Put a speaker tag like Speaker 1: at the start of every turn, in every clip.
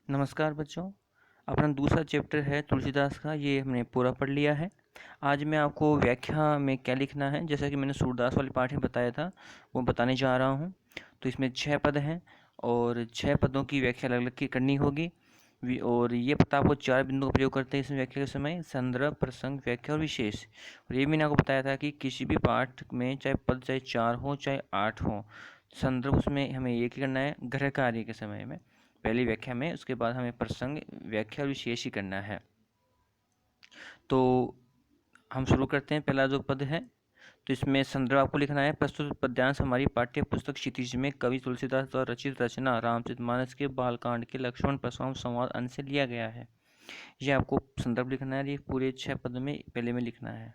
Speaker 1: नमस्कार बच्चों। अपना दूसरा चैप्टर है तुलसीदास का, ये हमने पूरा पढ़ लिया है। आज मैं आपको व्याख्या में क्या लिखना है, जैसा कि मैंने सूरदास वाले पाठ में बताया था, वो बताने जा रहा हूँ। तो इसमें 6 पद हैं और 6 पदों की व्याख्या अलग अलग की करनी होगी। और ये पता आपको 4 बिंदु का प्रयोग करते हैं इसमें व्याख्या के समय: संदर्भ, प्रसंग, व्याख्या और विशेष। और ये मैंने आपको बताया था कि किसी भी पाठ में चाहे पद चाहे 4 हो चाहे 8 हो, संदर्भ उसमें हमें एक ही करना है गृह कार्य के समय में, पहली व्याख्या में। उसके बाद हमें प्रसंग, व्याख्या और विशेष ही करना है। तो हम शुरू करते हैं। पहला जो पद है, तो इसमें संदर्भ आपको लिखना है: प्रस्तुत पद्यांश हमारी पाठ्य पुस्तक क्षितिज में कवि तुलसीदास द्वारा रचित रचना रामचरितमानस के बालकांड के लक्ष्मण परशुराम संवाद अंश से लिया गया है। ये आपको संदर्भ लिखना है। ये पूरे 6 पद में पहले में लिखना है,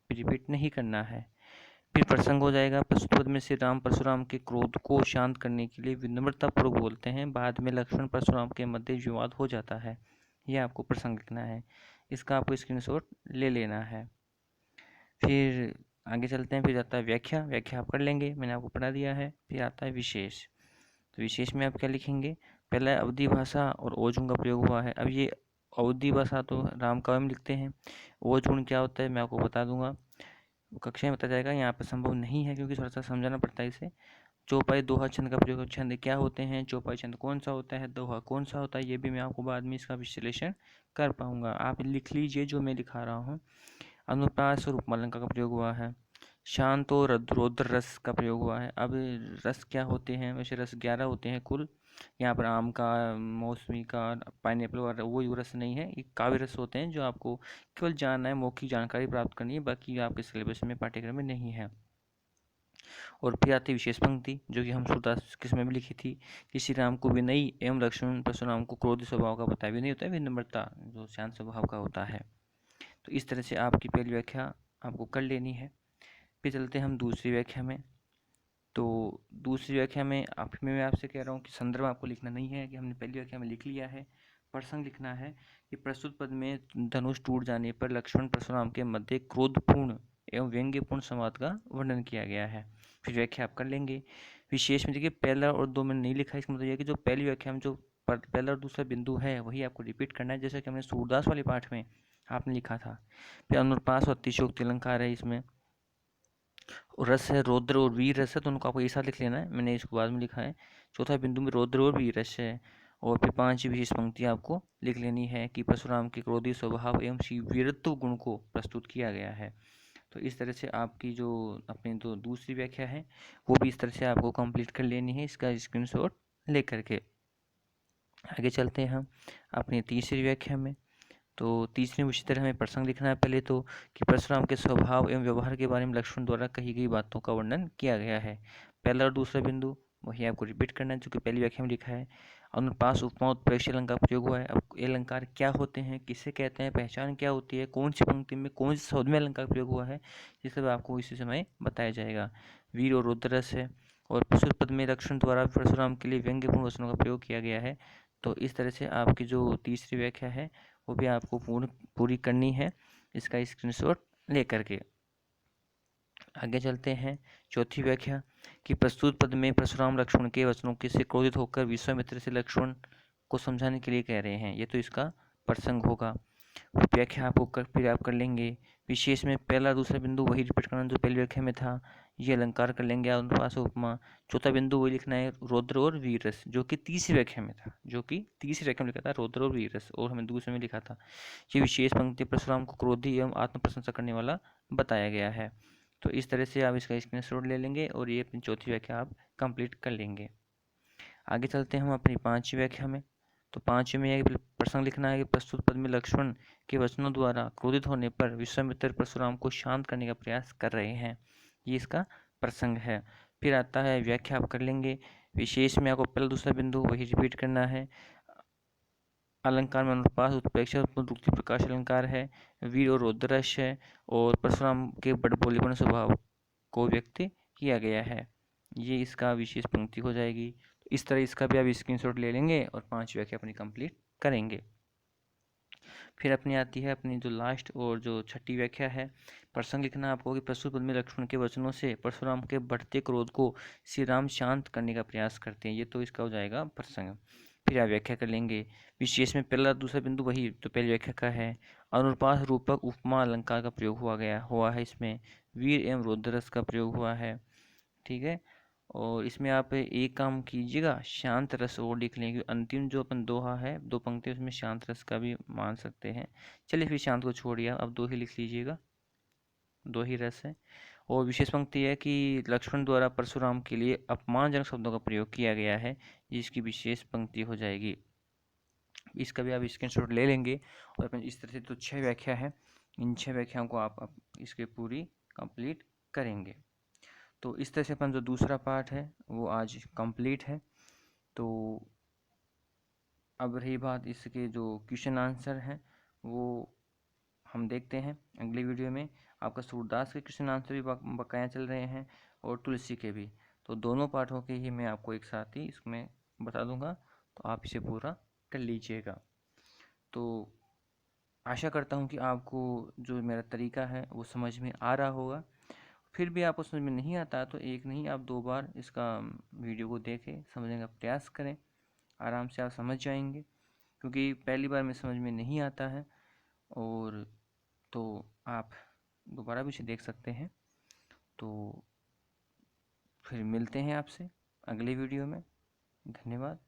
Speaker 1: रिपीट नहीं करना है। फिर प्रसंग हो जाएगा: प्रस्तुत पद में श्री राम परशुराम के क्रोध को शांत करने के लिए विनम्रतापूर्वक बोलते हैं, बाद में लक्ष्मण परशुराम के मध्य विवाद हो जाता है। यह आपको प्रसंग लिखना है, इसका आपको स्क्रीनशॉट ले लेना है। फिर आगे चलते हैं। फिर आता है व्याख्या। व्याख्या आप कर लेंगे, मैंने आपको पढ़ा दिया है। फिर आता है विशेष। तो विशेष में आप क्या लिखेंगे? पहला अवधी भाषा और ओजुन का प्रयोग हुआ है। अब ये अवधी भाषा तो राम काव्य में लिखते हैं, ओजुन क्या होता है मैं आपको बता दूंगा, कक्षा में बताया जाएगा। यहाँ पर संभव नहीं है क्योंकि थोड़ा सा समझाना पड़ता है इसे। चौपाई दोहा छंद का प्रयोग। छंद क्या होते हैं, चौपाई छंद कौन सा होता है, दोहा कौन सा होता है, ये भी मैं आपको बाद में इसका विश्लेषण कर पाऊंगा। आप लिख लीजिए जो मैं लिखा रहा हूँ। अनुप्रास और उपमालंकार का प्रयोग हुआ है। शांत और रौद्र रस का प्रयोग हुआ है। अब रस क्या होते हैं? वैसे रस 11 होते हैं कुल। यहाँ पर आम का, मौसमी का, पाइनएप्पल और वो रस नहीं है, ये काव्य रस होते हैं जो आपको केवल जानना है, मौखिक जानकारी प्राप्त करनी है, बाकी आपके सिलेबस में पाठ्यक्रम में नहीं है। और फिर आती विशेष पंक्ति, जो कि हम सूरदास के समय में लिखी थी कि श्री राम को विनयी एवं लक्ष्मण परशुराम को क्रोधी स्वभाव का बताया। विनय होता है विनम्रता, जो शांत स्वभाव का होता है। तो इस तरह से आपकी पहली व्याख्या आपको कर लेनी है। फिर चलते हैं हम दूसरी व्याख्या में। तो दूसरी व्याख्या में मैं आपसे कह रहा हूँ कि संदर्भ आपको लिखना नहीं है, कि हमने पहली व्याख्या में लिख लिया है। प्रसंग लिखना है कि प्रस्तुत पद में धनुष टूट जाने पर लक्ष्मण परशुराम के मध्य क्रोधपूर्ण एवं व्यंग्यपूर्ण संवाद का वर्णन किया गया है। फिर व्याख्या आप कर लेंगे। विशेष में देखिए पहला और दो मैंने नहीं लिखा, इसका मतलब यह कि जो पहली व्याख्या में जो पहला और दूसरा बिंदु है वही आपको रिपीट करना है, जैसा कि हमने सूरदास वाले पाठ में आपने लिखा था। फिर अनुप्रास और अतिशयोक्ति अलंकार है इसमें, और रस है, रौद्र और वीर रस है, तो उनको आपको एक साथ लिख लेना है, मैंने इसको बाद में लिखा है। चौथा बिंदु में रौद्र और वीर रस है। और फिर 5 विशेष पंक्ति आपको लिख लेनी है कि परशुराम के क्रोधी स्वभाव एवं वीरत्व गुण को प्रस्तुत किया गया है। तो इस तरह से आपकी जो अपनी जो दूसरी व्याख्या है वो भी इस तरह से आपको कंप्लीट कर लेनी है, इसका स्क्रीनशॉट ले करके। आगे चलते हैं हम अपनी तीसरी व्याख्या में। तो तीसरी में उसी तरह हमें प्रसंग लिखना है पहले तो, कि परशुराम के स्वभाव एवं व्यवहार के बारे में लक्ष्मण द्वारा कही गई बातों का वर्णन किया गया है। पहला और दूसरा बिंदु वही आपको रिपीट करना है जो कि पहली व्याख्या में लिखा है। अनुपास उपमा उत्प्रेक्ष अलंकार प्रयोग हुआ है। अब ये अलंकार क्या होते हैं, किसे कहते हैं, पहचान क्या होती है, कौन सी पंक्ति में कौन से शब्द में अलंकार प्रयोग हुआ है, ये सब आपको इसी समय बताया जाएगा। वीर और रुद्ररस है। और प्रस्तुत पद में लक्ष्मण द्वारा परशुराम के लिए व्यंग्यपूर्ण वचनों का प्रयोग किया गया है। तो इस तरह से आपकी जो तीसरी व्याख्या है वो भी आपको पूरी करनी है, इसका स्क्रीनशॉट ले करके। आगे चलते हैं चौथी व्याख्या, कि प्रस्तुत पद में परशुराम लक्ष्मण के वचनों के से क्रोधित होकर विश्वामित्र से लक्ष्मण को समझाने के लिए कह रहे हैं, ये तो इसका प्रसंग होगा। व्याख्या आपको फिर आप कर लेंगे। विशेष में पहला दूसरा बिंदु वही रिपीट करना जो पहली व्याख्या में था, ये अलंकार कर लेंगे अनुप्रास उपमा। चौथा बिंदु वही लिखना है रौद्र और वीररस, जो कि तीसरी व्याख्या में था, जो कि तीसरी व्याख्या में लिखा था रौद्र और वीररस, और हमें दूसरे में लिखा था। ये विशेष पंक्ति परशुराम को क्रोधी एवं आत्म प्रशंसा करने वाला बताया गया है। तो इस तरह से आप इसका स्क्रीनशॉट ले लेंगे और ये अपनी चौथी व्याख्या आप कंप्लीट कर लेंगे। आगे चलते हैं हम अपनी पांचवी व्याख्या में। तो पांचवी में यह प्रसंग लिखना है कि प्रस्तुत पद में लक्ष्मण के वचनों द्वारा क्रोधित होने पर विश्वामित्र परशुराम को शांत करने का प्रयास कर रहे हैं, ये इसका प्रसंग है। फिर आता है व्याख्या आप कर लेंगे। विशेष में आपको पहला दूसरा बिंदु वही रिपीट करना है। अलंकार में अनुप्रास उत्प्रेक्षा उत्पन्न प्रकाश अलंकार है। वीर और रौद्ररस है। और परशुराम के बड़बोलेपन स्वभाव को व्यक्त किया गया है, ये इसका विशेष पंक्ति हो जाएगी। तो इस तरह इसका भी आप स्क्रीनशॉट ले लेंगे और 5 व्याख्या अपनी कंप्लीट करेंगे। फिर अपनी आती है अपनी जो लास्ट और जो छठी व्याख्या है। प्रसंग लिखना आपको कि प्रस्तुत पद में लक्ष्मण के वचनों से परशुराम के बढ़ते क्रोध को श्री राम शांत करने का प्रयास करते हैं, ये तो इसका हो जाएगा प्रसंग। फिर आप व्याख्या कर लेंगे। विशेष में पहला दूसरा बिंदु वही तो पहली व्याख्या का है। अनुप्रास रूपक उपमा अलंकार का प्रयोग हुआ है इसमें। वीर एवं रौद्र रस का प्रयोग हुआ है। ठीक है। और इसमें आप एक काम कीजिएगा, शांत रस और लिख लेंगे। अंतिम जो अपन दोहा है, दो पंक्ति, उसमें शांत रस का भी मान सकते हैं। चलिए फिर शांत को छोड़िए, अब दो ही लिख लीजिएगा, दो ही रस है। और विशेष पंक्ति है कि लक्ष्मण द्वारा परशुराम के लिए अपमानजनक शब्दों का प्रयोग किया गया है, जिसकी विशेष पंक्ति हो जाएगी। इसका भी आप स्क्रीनशॉट ले लेंगे। और अपन इस तरह से तो 6 व्याख्या है, इन 6 व्याख्याओं को आप इसके पूरी कंप्लीट करेंगे। तो इस तरह से अपन जो दूसरा पार्ट है वो आज कंप्लीट है। तो अब रही बात इसके जो क्वेश्चन आंसर हैं वो हम देखते हैं अगली वीडियो में। आपका सूरदास के क्वेश्चन आंसर भी बकाया चल रहे हैं और तुलसी के भी। तो दोनों पाठों के ही मैं आपको एक साथ ही इसमें बता दूंगा, तो आप इसे पूरा कर लीजिएगा। तो आशा करता हूँ कि आपको जो मेरा तरीका है वो समझ में आ रहा होगा। फिर भी आपको समझ में नहीं आता तो एक नहीं, आप 2 बार इसका वीडियो को देखें, समझने का प्रयास करें, आराम से आप समझ जाएंगे। क्योंकि पहली बार में समझ में नहीं आता है, और तो आप दोबारा भी इसे देख सकते हैं। तो फिर मिलते हैं आपसे अगले वीडियो में। धन्यवाद।